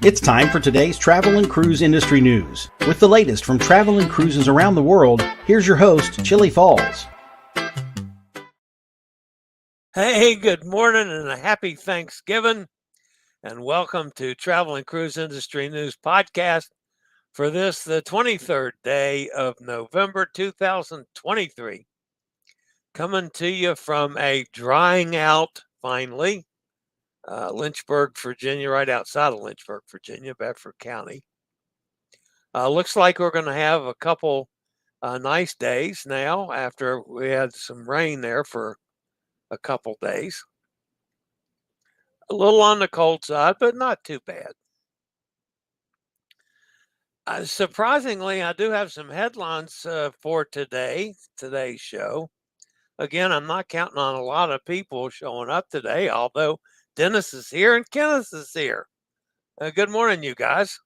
It's time for today's travel and cruise industry news. With the latest from travel and cruises around the world, here's your host, Chillie Falls. Hey, good morning and a happy Thanksgiving, and welcome to Travel and Cruise Industry News Podcast for this, the 23rd day of November 2023. Coming to you from a drying out, finally, Lynchburg, Virginia, right outside of Lynchburg, Virginia, Bedford County. Looks like we're going to have a couple nice days now after we had some rain there for a couple days. A little on the cold side, but not too bad. Surprisingly, I do have some headlines for today's show. Again, I'm not counting on a lot of people showing up today, although Dennis is here and Kenneth is here. Good morning, you guys.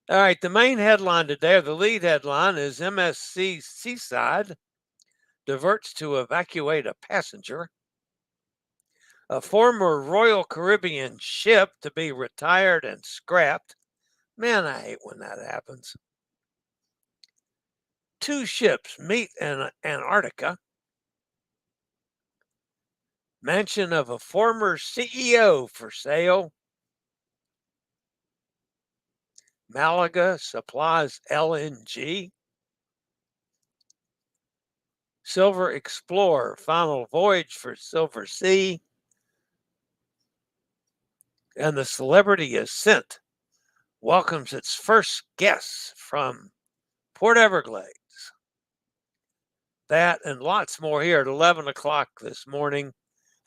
All right, the main headline today, or the lead headline, is MSC Seaside diverts to evacuate a passenger. A former Royal Caribbean ship to be retired and scrapped. Man, I hate when that happens. 2 ships meet in Antarctica. Mansion of a former CEO for sale. Malaga supplies LNG. Silver Explorer final voyage for Silversea. And the celebrity Ascent welcomes its first guests from Port Everglades. That and lots more here at 11 o'clock this morning.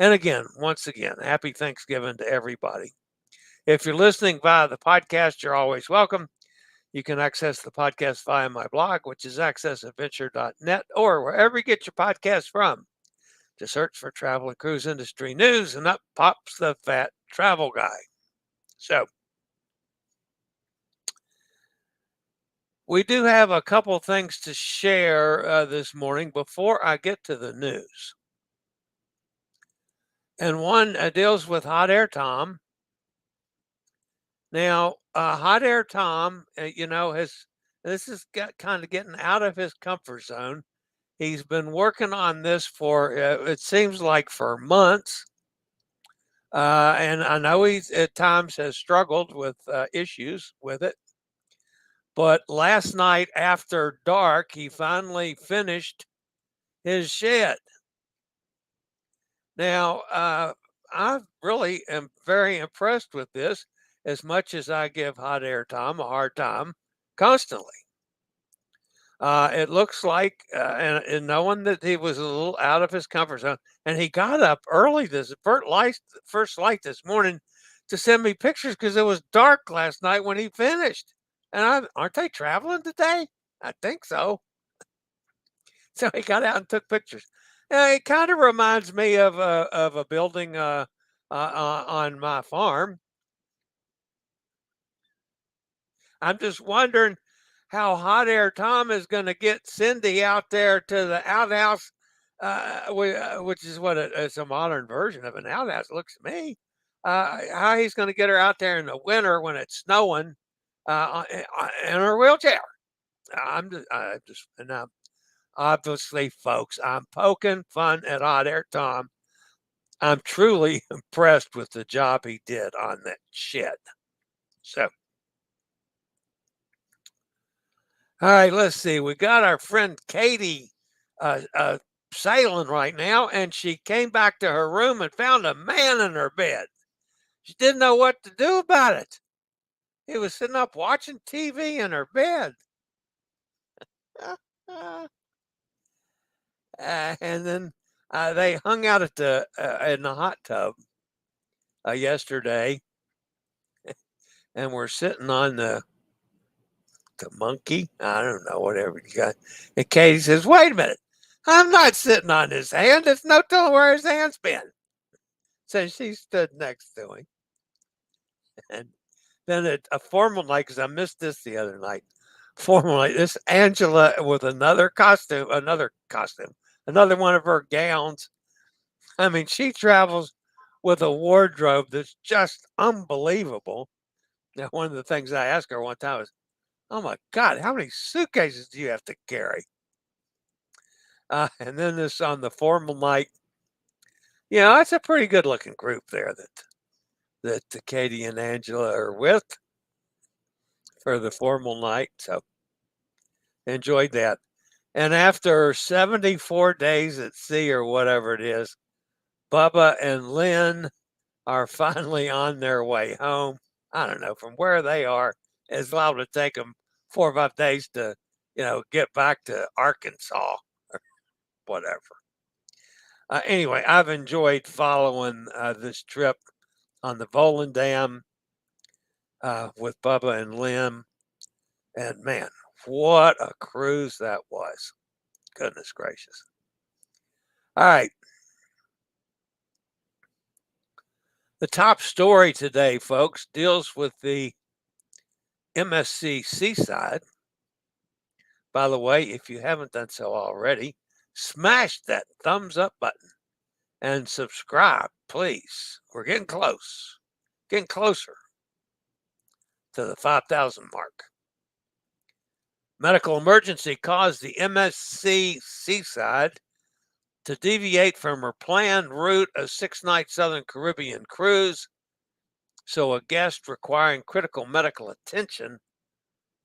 And again, once again, happy Thanksgiving to everybody. If you're listening via the podcast, you're always welcome. You can access the podcast via my blog, which is accessadventure.net, or wherever you get your podcast from. Just search for Travel and Cruise Industry News, and up pops the fat travel guy. So, we do have a couple things to share this morning before I get to the news. And one deals with Hot Air Tom. Now, Hot Air Tom, this is kind of getting out of his comfort zone. He's been working on this for, it seems like, for months. And I know he's at times has struggled with issues with it. But last night after dark, he finally finished his shed. Now, I really am very impressed with this, as much as I give Hot Air Tom a hard time constantly. It looks like, and knowing that he was a little out of his comfort zone, and he got up early first light this morning to send me pictures because it was dark last night when he finished. And aren't they traveling today? I think so. So he got out and took pictures. It kind of reminds me of a building on my farm. I'm just wondering how Hot Air Tom is going to get Cindy out there to the outhouse, which is what it's a modern version of an outhouse, it looks to me. How he's going to get her out there in the winter when it's snowing in her wheelchair. Obviously, folks, I'm poking fun at Hot Air Tom. I'm truly impressed with the job he did on that shed. So, all right, let's see. We got our friend Katie sailing right now, and she came back to her room and found a man in her bed. She didn't know what to do about it. He was sitting up watching TV in her bed. And then they hung out at in the hot tub yesterday, and we're sitting on the monkey. I don't know, whatever you got. And Katie says, "Wait a minute, I'm not sitting on his hand. There's no telling where his hand's been." So she stood next to him, and then a formal night, because I missed this the other night. Formal night. This Angela with another one of her gowns. I mean, she travels with a wardrobe that's just unbelievable. Now, one of the things I asked her one time was, "Oh my God, how many suitcases do you have to carry?" And then this on the formal night, it's a pretty good looking group there that Katie and Angela are with for the formal night. So enjoyed that. And after 74 days at sea or whatever it is, Bubba and Lynn are finally on their way home. I don't know from where they are. It's allowed to take them 4 or 5 days to, get back to Arkansas or whatever. Anyway, I've enjoyed following this trip on the Volan Dam with Bubba and Lynn. And man, what a cruise that was. Goodness gracious. All right. The top story today, folks, deals with the MSC Seaside. By the way, if you haven't done so already, smash that thumbs up button and subscribe, please. We're getting close, getting closer to the 5,000 mark. Medical emergency caused the MSC Seaside to deviate from her planned route, a 6-night Southern Caribbean cruise, so a guest requiring critical medical attention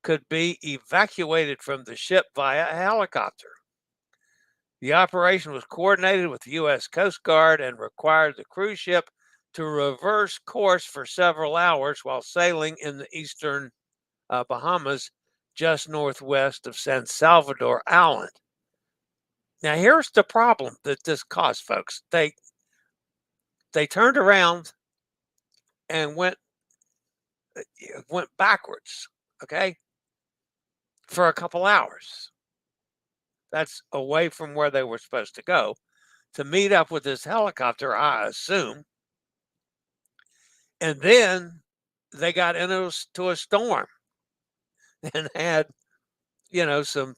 could be evacuated from the ship via a helicopter. The operation was coordinated with the U.S. Coast Guard and required the cruise ship to reverse course for several hours while sailing in the eastern Bahamas, just northwest of San Salvador Island. Now, here's the problem that this caused, folks. They turned around and went backwards, okay, for a couple hours. That's away from where they were supposed to go to meet up with this helicopter, I assume. And then they got into a storm and had, some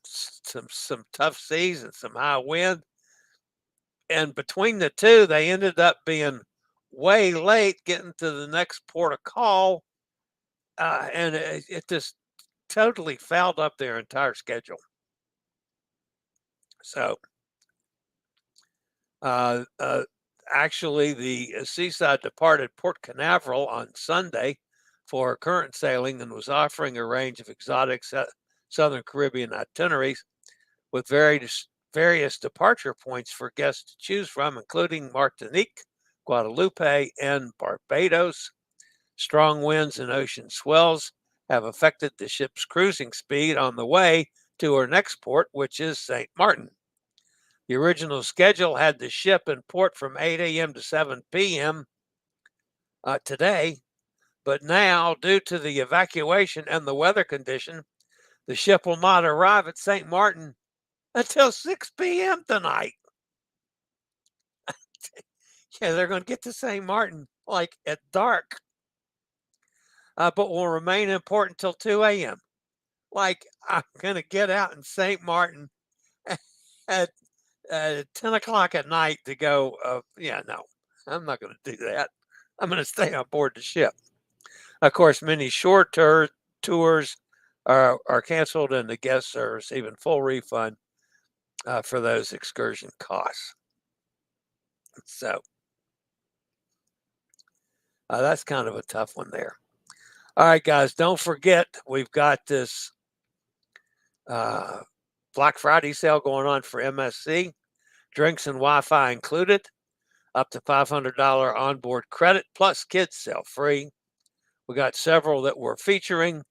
tough seas and some high wind. And between the two, they ended up being way late getting to the next port of call. And it just totally fouled up their entire schedule. So, actually, the Seaside departed Port Canaveral on Sunday for current sailing and was offering a range of exotic Southern Caribbean itineraries with various departure points for guests to choose from, including Martinique, Guadeloupe, and Barbados. Strong winds and ocean swells have affected the ship's cruising speed on the way to her next port, which is St. Martin. The original schedule had the ship in port from 8 a.m. to 7 p.m. Today, but now, due to the evacuation and the weather condition, the ship will not arrive at St. Martin until 6 p.m. tonight. Yeah, they're going to get to St. Martin like at dark, but will remain in port until 2 a.m. Like, I'm going to get out in St. Martin at 10 o'clock at night to go. No, I'm not going to do that. I'm going to stay on board the ship. Of course, many short tours are canceled, and the guests are receiving full refund for those excursion costs. So that's kind of a tough one there. All right, guys, don't forget, we've got this Black Friday sale going on for MSC. Drinks and Wi-Fi included. Up to $500 onboard credit, plus kids sale free. We got several that we're featuring.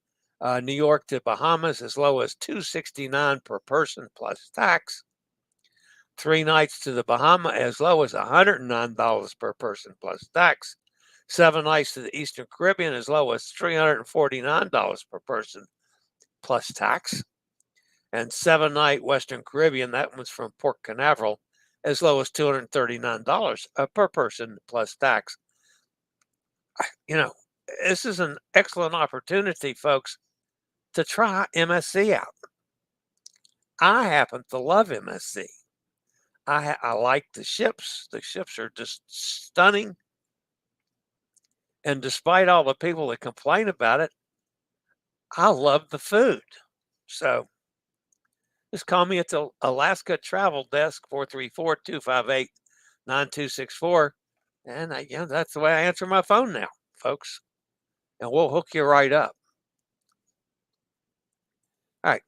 New York to Bahamas as low as $269 per person plus tax. 3 nights to the Bahamas as low as $109 per person plus tax. 7 nights to the Eastern Caribbean as low as $349 per person plus tax. And 7-night Western Caribbean, that one's from Port Canaveral, as low as $239 per person plus tax. This is an excellent opportunity, folks, to try MSC out. I happen to love MSC. I like the ships. The ships are just stunning. And despite all the people that complain about it, I love the food. So just call me at the Alaska Travel Desk, 434-258-9264. And that's the way I answer my phone now, folks. And we'll hook you right up. All right.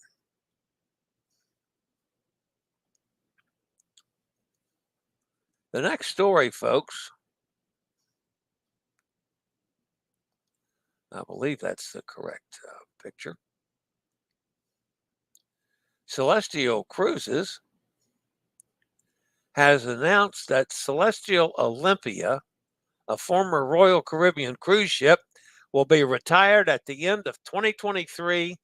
The next story, folks, I believe that's the correct picture. Celestial Cruises has announced that Celestial Olympia, a former Royal Caribbean cruise ship, will be retired at the end of 2023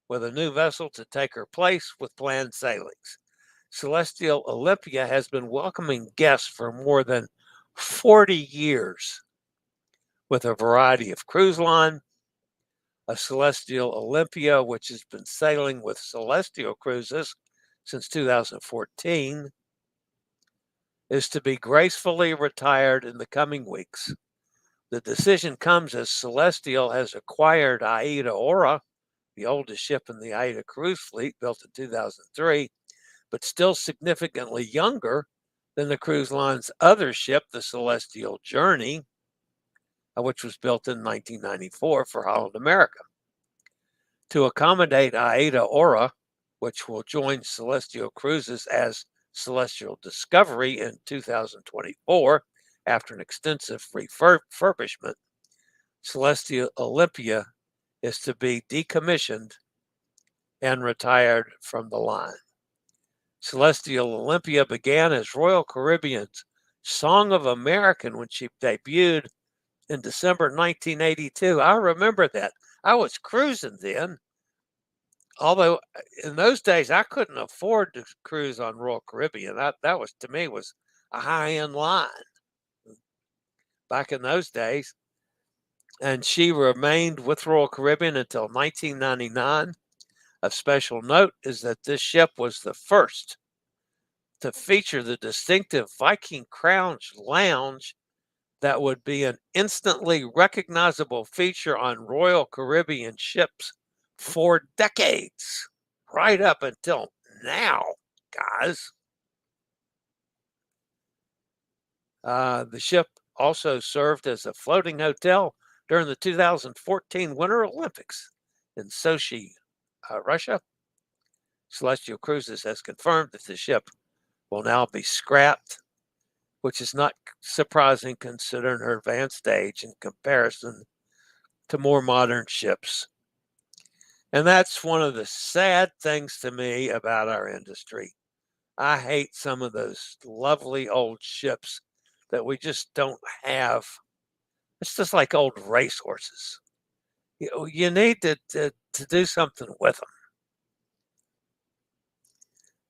with a new vessel to take her place with planned sailings. Celestial Olympia has been welcoming guests for more than 40 years with a variety of cruise line. A Celestial Olympia, which has been sailing with Celestial Cruises since 2014, is to be gracefully retired in the coming weeks. The decision comes as Celestial has acquired Aida Aura, the oldest ship in the Aida cruise fleet, built in 2003, but still significantly younger than the cruise line's other ship, the Celestial Journey, which was built in 1994 for Holland America. To accommodate Aida Aura, which will join Celestial Cruises as Celestial Discovery in 2024 after an extensive refurbishment, Celestial Olympia is to be decommissioned and retired from the line. Celestial Olympia began as Royal Caribbean's Song of American when she debuted in December 1982. I remember that. I was cruising then. Although in those days I couldn't afford to cruise on Royal Caribbean. That was, to me, was a high-end line back in those days. And she remained with Royal Caribbean until 1999. Of special note is that this ship was the first to feature the distinctive Viking Crown lounge that would be an instantly recognizable feature on Royal Caribbean ships for decades, right up until now, guys. The ship also served as a floating hotel during the 2014 Winter Olympics in Sochi, Russia. Celestial Cruises has confirmed that the ship will now be scrapped, which is not surprising considering her advanced age in comparison to more modern ships. And that's one of the sad things to me about our industry. I hate some of those lovely old ships that we just don't have. It's just like old racehorses. You need to do something with them.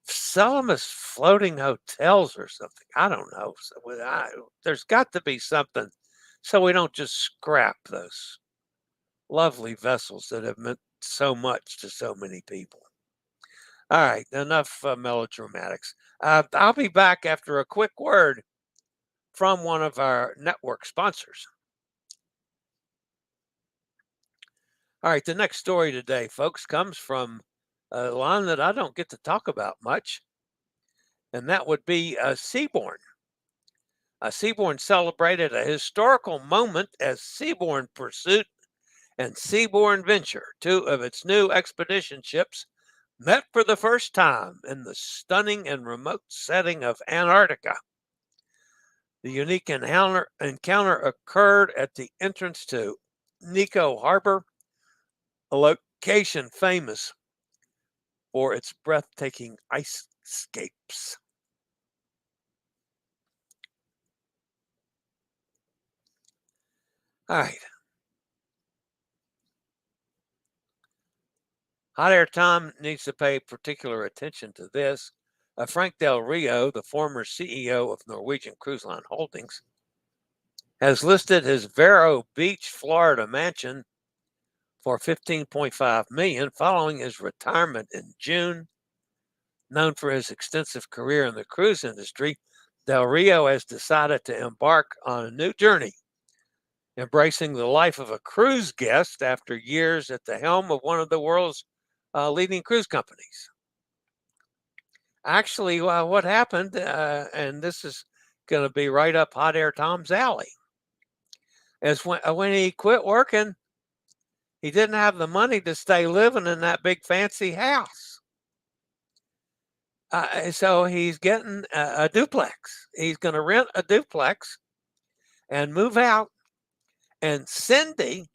Sell them as floating hotels or something. I don't know. There's got to be something so we don't just scrap those lovely vessels that have meant so much to so many people. All right, enough melodramatics. I'll be back after a quick word from one of our network sponsors. All right, the next story today, folks, comes from a line that I don't get to talk about much, and that would be Seabourn. Seabourn celebrated a historical moment as Seabourn Pursuit and Seabourn Venture, two of its new expedition ships, met for the first time in the stunning and remote setting of Antarctica. The unique encounter occurred at the entrance to Nico Harbor, a location famous for its breathtaking ice scapes. All right. Hot Air Time needs to pay particular attention to this. Frank Del Rio, the former CEO of Norwegian Cruise Line Holdings, has listed his Vero Beach, Florida mansion for $15.5 million following his retirement in June. Known for his extensive career in the cruise industry, Del Rio has decided to embark on a new journey embracing the life of a cruise guest after years at the helm of one of the world's leading cruise companies. Actually, what happened, and this is going to be right up Hot Air Tom's alley, is when he quit working, he didn't have the money to stay living in that big fancy house. So he's getting a duplex. He's going to rent a duplex and move out. And Cindy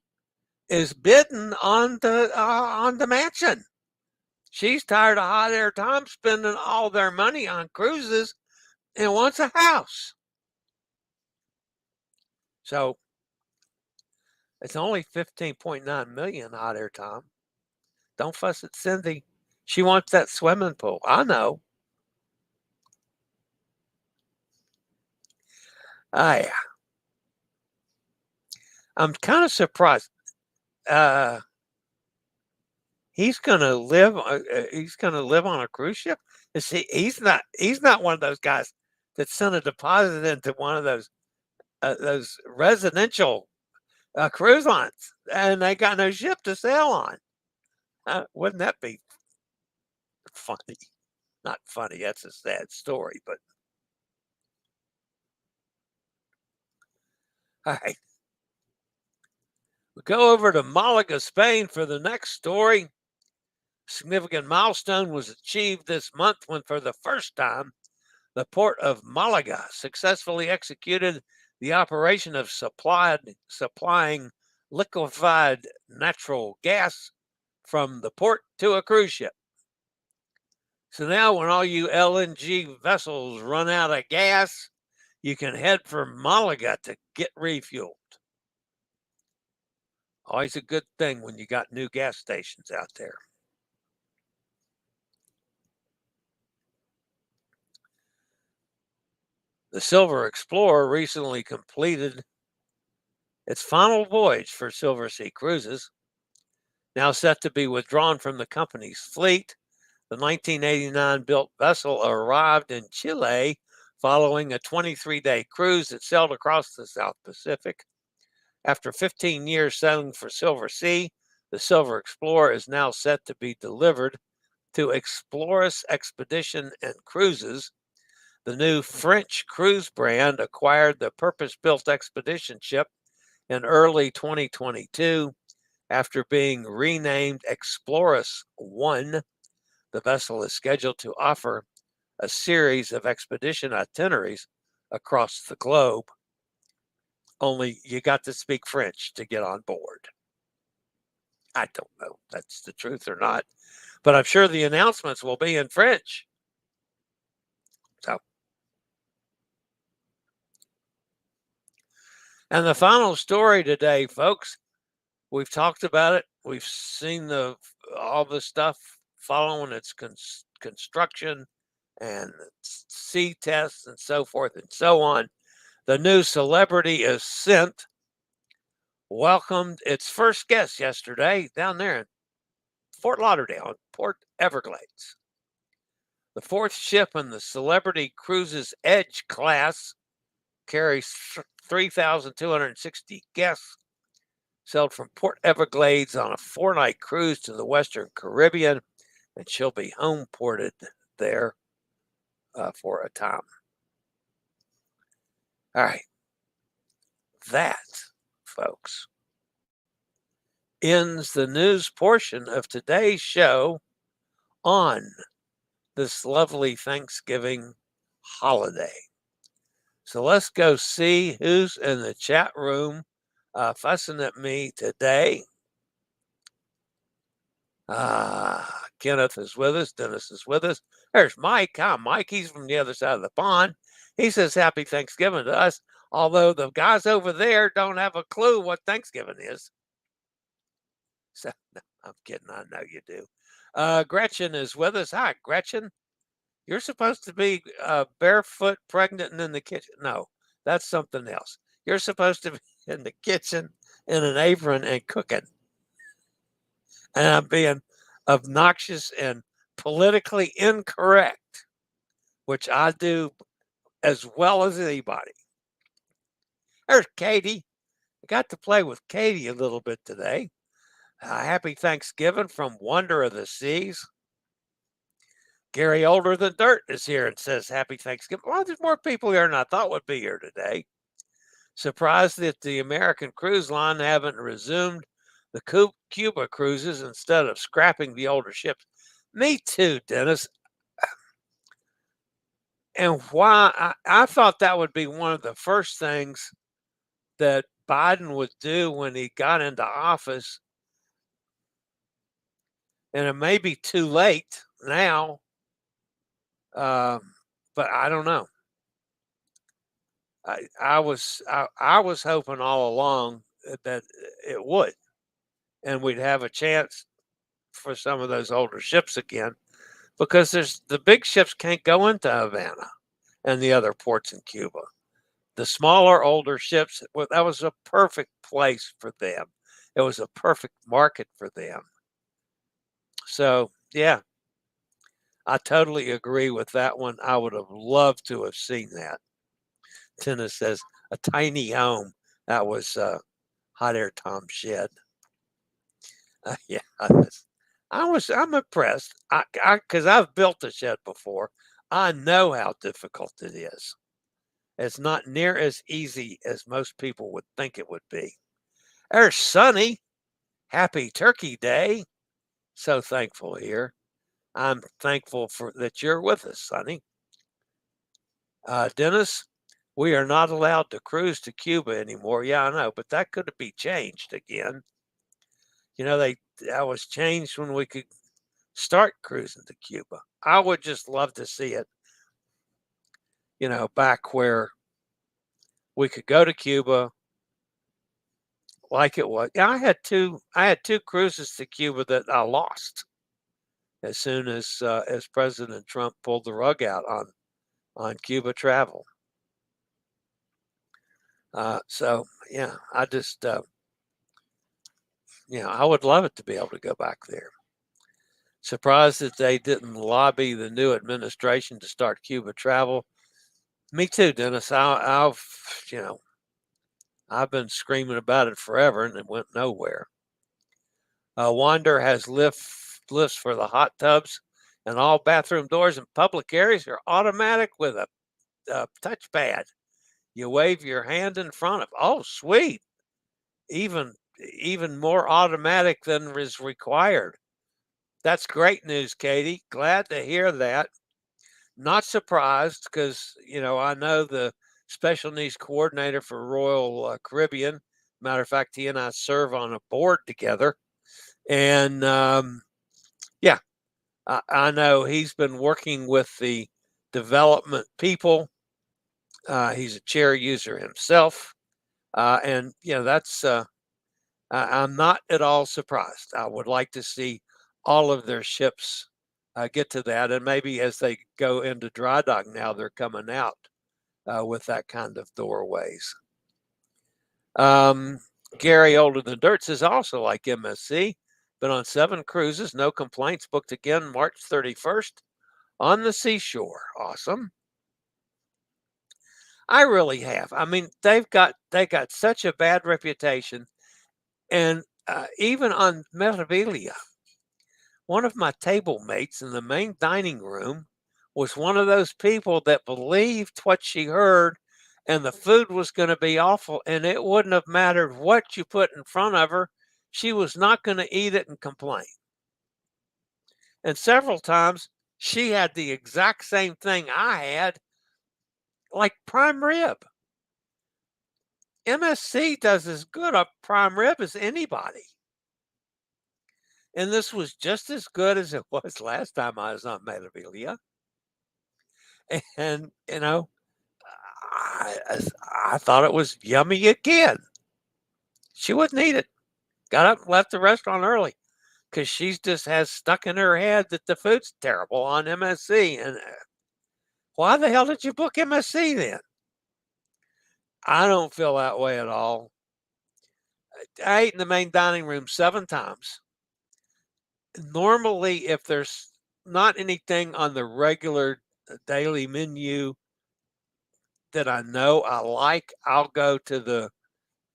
is bidding on the mansion. She's tired of Hot Air Tom spending all their money on cruises and wants a house. So it's only $15.9 million, Hot Air Tom. Don't fuss at Cindy. She wants that swimming pool. I know. Yeah. I'm kind of surprised. He's gonna live. He's gonna live on a cruise ship. He's not one of those guys that sent a deposit into one of those residential cruise lines, and they got no ship to sail on. Wouldn't that be funny? Not funny. That's a sad story, but all right. We go over to Malaga, Spain for the next story. Significant milestone was achieved this month when, for the first time, the port of Malaga successfully executed the operation of supplying liquefied natural gas from the port to a cruise ship. So now when all you LNG vessels run out of gas, you can head for Malaga to get refueled. Always a good thing when you got new gas stations out there. The Silver Explorer recently completed its final voyage for Silversea Cruises. Now set to be withdrawn from the company's fleet, the 1989 built vessel arrived in Chile following a 23-day cruise that sailed across the South Pacific. After 15 years sailing for Silversea, the Silver Explorer is now set to be delivered to Explorus Expedition and Cruises. The new French cruise brand acquired the purpose-built expedition ship in early 2022 after being renamed Explorus 1. The vessel is scheduled to offer a series of expedition itineraries across the globe. Only you got to speak French to get on board. I don't know if that's the truth or not, but I'm sure the announcements will be in French. So, and the final story today, folks, we've talked about it. We've seen all the stuff following its construction and sea tests and so forth and so on. The new celebrity Ascent welcomed its first guest yesterday down there in Fort Lauderdale, Port Everglades. The fourth ship in the Celebrity Cruises Edge class carries 3,260 guests, sailed from Port Everglades on a 4-night cruise to the Western Caribbean, and she'll be home ported there for a time. All right. That, folks, ends the news portion of today's show on this lovely Thanksgiving holiday. So let's go see who's in the chat room fussing at me today. Kenneth is with us. Dennis is with us. There's Mike. Hi, Mike. He's from the other side of the pond. He says happy Thanksgiving to us, although the guys over there don't have a clue what Thanksgiving is. So, no, I'm kidding. I know you do. Gretchen is with us. Hi, Gretchen. You're supposed to be barefoot, pregnant, and in the kitchen. No, that's something else. You're supposed to be in the kitchen in an apron and cooking. And I'm being obnoxious and politically incorrect, which I do as well as anybody. There's Katie. I got to play with Katie a little bit today. Happy Thanksgiving from Wonder of the Seas. Gary Older Than Dirt is here and says happy Thanksgiving. Well, there's more people here than I thought would be here today. Surprised that the American Cruise Line haven't resumed the Cuba cruises instead of scrapping the older ships. Me too, Dennis. And why I thought that would be one of the first things that Biden would do when he got into office. And it may be too late now, but I don't know. I was hoping all along that it would, and we'd have a chance for some of those older ships again, because the big ships can't go into Havana and the other ports in Cuba. The smaller, older ships, well, that was a perfect place for them. It was a perfect market for them. So, yeah, I totally agree with that one. I would have loved to have seen that. Tina says, a tiny home. That was Hot Air Tom Shed. Yeah, I'm impressed. Because I've built a shed before. I know how difficult it is. It's not near as easy as most people would think it would be. There's Sonny. Happy Turkey Day. So thankful here. I'm thankful for that you're with us, Sonny. Dennis, we are not allowed to cruise to Cuba anymore. Yeah, I know, but that could be changed again. You know, that was changed when we could start cruising to Cuba. I would just love to see it, you know, back where we could go to Cuba like it was. Yeah, I had two cruises to Cuba that I lost as soon as President Trump pulled the rug out on Cuba travel. So yeah, I just I would love it to be able to go back there. Surprised that they didn't lobby the new administration to start Cuba travel. Me too, Dennis. I've been screaming about it forever, and it went nowhere. Wander has lifts for the hot tubs, and all bathroom doors in public areas are automatic with a touchpad. You wave your hand in front of. Oh, sweet! Even more automatic than is required. That's great news, Katie. Glad to hear that. Not surprised because, I know the special needs coordinator for Royal Caribbean. Matter of fact, he and I serve on a board together. And I know he's been working with the development people. He's a chair user himself. And, that's, I'm not at all surprised. I would like to see all of their ships get to that. And maybe as they go into dry dock now, they're coming out with that kind of doorways. Gary Older Than Dirt is also like MSC. Been on 7 cruises, no complaints. Booked again March 31st on the seashore. Awesome. I really have. I mean, they got such a bad reputation, and even on Meraviglia, one of my table mates in the main dining room was one of those people that believed what she heard, and the food was going to be awful, and it wouldn't have mattered what you put in front of her. She was not going to eat it and complain. And several times she had the exact same thing I had, like prime rib. MSC does as good a prime rib as anybody. And this was just as good as it was last time I was on Meraviglia. And, I thought it was yummy again. She wouldn't eat it. Got up and left the restaurant early because she just has stuck in her head that the food's terrible on MSC. And why the hell did you book MSC then? I don't feel that way at all. I ate in the main dining room 7 times. Normally, if there's not anything on the regular daily menu that I know I like, I'll go to the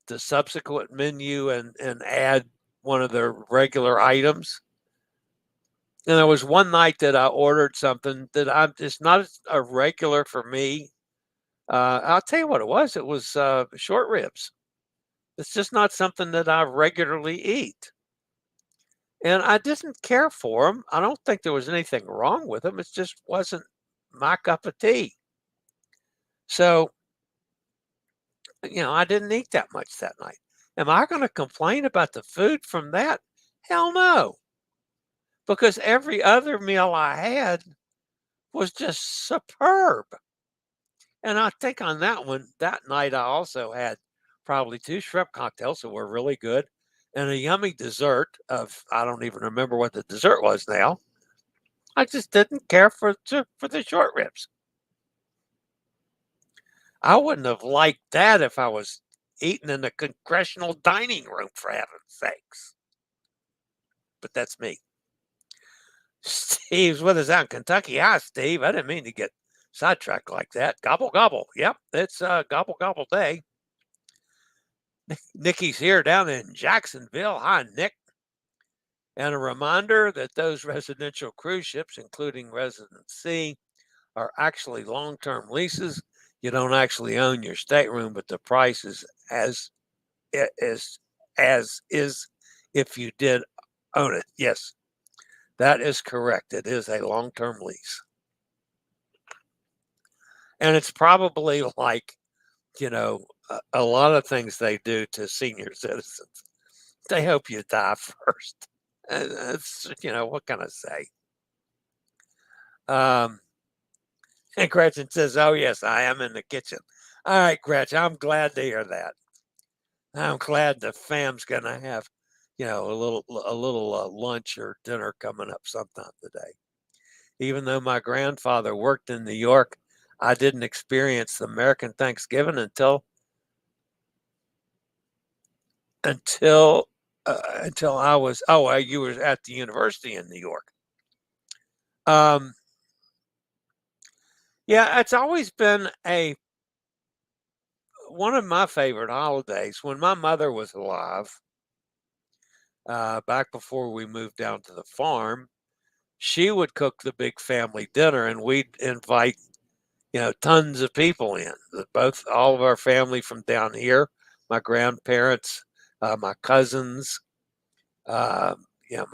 the subsequent menu and add one of their regular items. And there was one night that I ordered something that it's not a regular for me. I'll tell you what it was. It was short ribs. It's just not something that I regularly eat. And I didn't care for them. I don't think there was anything wrong with them. It just wasn't my cup of tea. So, I didn't eat that much that night. Am I going to complain about the food from that? Hell no. Because every other meal I had was just superb. And I think on that night, I also had probably 2 shrimp cocktails that were really good and a yummy dessert I don't even remember what the dessert was now. I just didn't care for the short ribs. I wouldn't have liked that if I was eating in the congressional dining room, for heaven's sakes. But that's me. Steve's with us out in Kentucky. Hi, Steve. I didn't mean to get sidetracked like that. Gobble, gobble. Yep, it's gobble, gobble day. Nikki's here down in Jacksonville. Hi, Nick. And a reminder that those residential cruise ships, including Resident Sea, are actually long-term leases. You don't actually own your stateroom, but the price is as is if you did own it. Yes, that is correct. It is a long-term lease. And it's probably like, a lot of things they do to senior citizens. They hope you die first. That's, what can I say? And Gretchen says, oh, yes, I am in the kitchen. All right, Gretchen, I'm glad to hear that. I'm glad the fam's going to have, a little lunch or dinner coming up sometime today. Even though my grandfather worked in New York, I didn't experience the American Thanksgiving until I was, you were at the university in New York. Yeah, it's always been one of my favorite holidays. When my mother was alive, back before we moved down to the farm, she would cook the big family dinner, and we'd invite, tons of people in. All of our family from down here, my grandparents, my cousins, my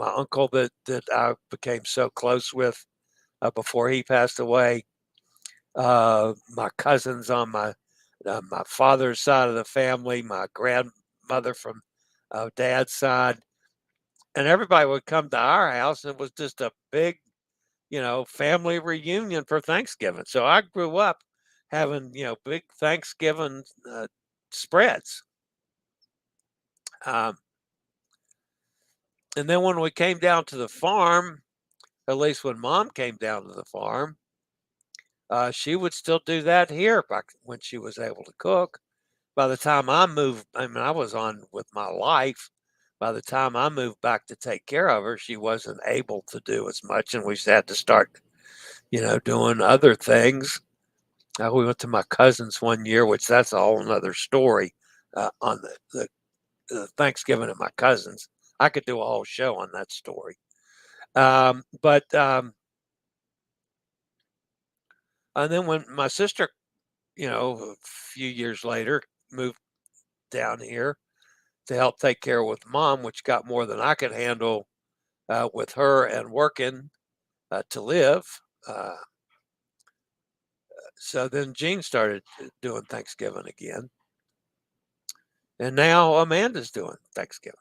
uncle that I became so close with before he passed away, my cousins on my father's side of the family, my grandmother from dad's side, and everybody would come to our house, and it was just a big, family reunion for Thanksgiving. So I grew up having, big Thanksgiving spreads. And then when we came down to the farm, at least when Mom came down to the farm, she would still do that here back when she was able to cook. By the time I moved, I was on with my life. By the time I moved back to take care of her, she wasn't able to do as much, and we had to start, doing other things. We went to my cousin's one year, which that's a whole nother story on the Thanksgiving at my cousin's. I could do a whole show on that story. And then when my sister, a few years later, moved down here to help take care with Mom, which got more than I could handle with her and working to live. So then Jean started doing Thanksgiving again. And now Amanda's doing Thanksgiving.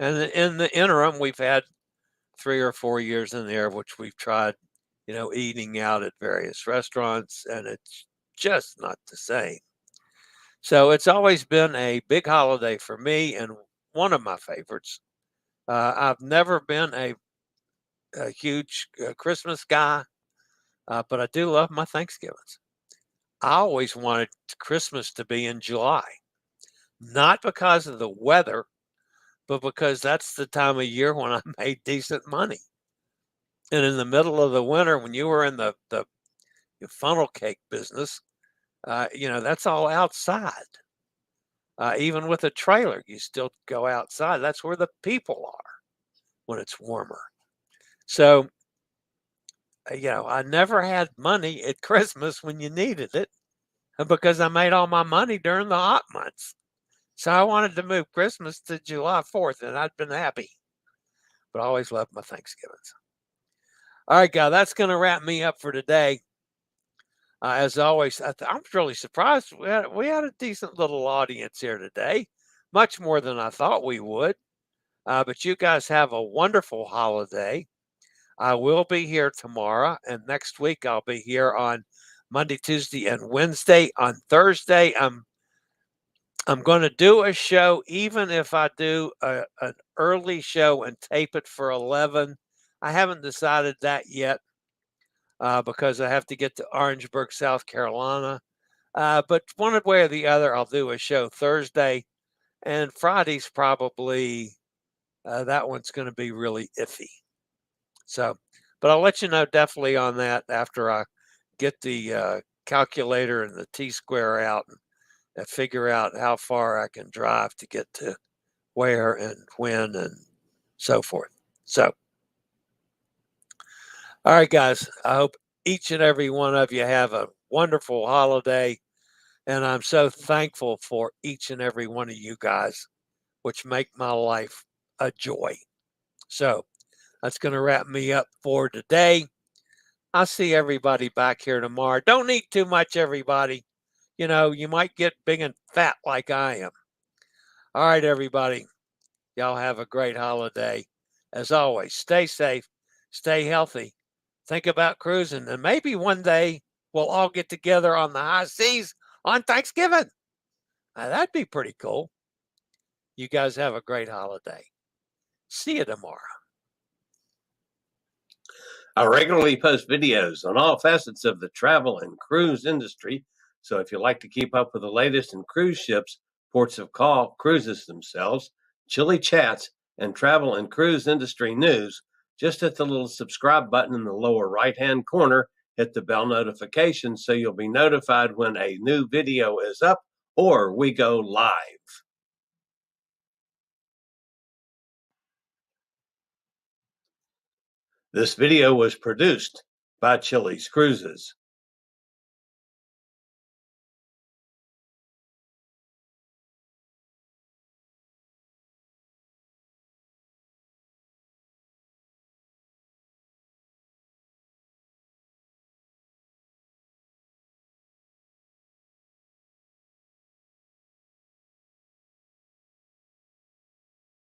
And in the interim, we've had 3 or 4 years in there, which we've tried, eating out at various restaurants, and it's just not the same. So it's always been a big holiday for me and one of my favorites. I've never been a huge Christmas guy, but I do love my Thanksgivings. I always wanted Christmas to be in July, not because of the weather, but because that's the time of year when I made decent money. And in the middle of the winter, when you were in the funnel cake business, that's all outside. Even with a trailer, you still go outside. That's where the people are when it's warmer. So, I never had money at Christmas when you needed it because I made all my money during the hot months. So I wanted to move Christmas to July 4th, and I'd been happy. But I always loved my Thanksgivings. All right, guys, that's going to wrap me up for today. As always, I'm really surprised. We had a decent little audience here today, much more than I thought we would. But you guys have a wonderful holiday. I will be here tomorrow, and next week I'll be here on Monday, Tuesday, and Wednesday. On Thursday, I'm going to do a show, even if I do an early show and tape it for 11. I haven't decided that yet because I have to get to Orangeburg, South Carolina. But one way or the other, I'll do a show Thursday, and Friday's probably that one's going to be really iffy. So, but I'll let you know definitely on that after I get the calculator and the T-square out and figure out how far I can drive to get to where and when and so forth. So, all right, guys, I hope each and every one of you have a wonderful holiday. And I'm so thankful for each and every one of you guys, which make my life a joy. So that's going to wrap me up for today. I'll see everybody back here tomorrow. Don't eat too much, everybody. You might get big and fat like I am. All right, everybody. Y'all have a great holiday. As always, stay safe, stay healthy, think about cruising, and maybe one day we'll all get together on the high seas on Thanksgiving. Now, that'd be pretty cool. You guys have a great holiday. See you tomorrow. I regularly post videos on all facets of the travel and cruise industry. So if you like to keep up with the latest in cruise ships, ports of call, cruises themselves, Chillie chats, and travel and cruise industry news, just hit the little subscribe button in the lower right-hand corner, hit the bell notification so you'll be notified when a new video is up or we go live. This video was produced by Chillie's Cruises.